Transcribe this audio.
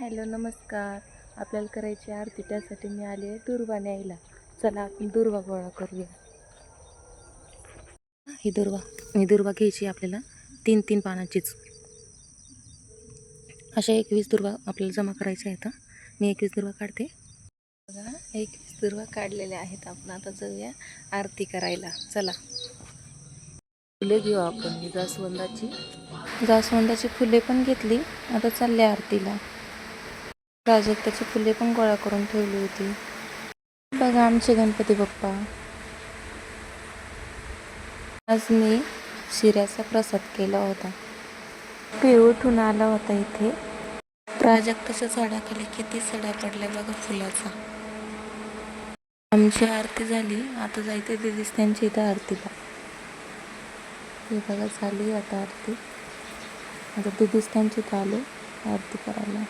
Hello नमस्कार. आपल्याला करायची आरती, त्यासाठी मी आले आहे दुर्वा न्यायला. चला आपण दुर्वा गोळा करूया. ही दुर्वा घ्यायची आपल्याला 3-3 पानाचीच. अशा 21 दुर्वा आपल्याला जमा करायच्या आहेत. मी 21 दुर्वा काढते. बघा 21 दुर्वा काढलेल्या आहेत. आपण आता जाऊया आरती करायला. चला. फुले घेऊ आपण. ही जास्वंदाची फुले पण घेतली. आता चालले आरतीला. प्राजक्ताची फुले पण गोळा करून ठेवली होती. बघा आमचे गणपती बाप्पा. आज मी शिऱ्याचा प्रसाद केला होता. पिळूठून आला होता इथे. प्राजक्ताच्या झाडाखाली किती सड्या पडल्या बघा फुलाचा. आमची आरती झाली. आता जायचं दिदीस त्यांच्या इथं आरतीला. हे बघा झाली आता आरती. आता दिदीस त्यांच्या इथं आलो आरती करायला.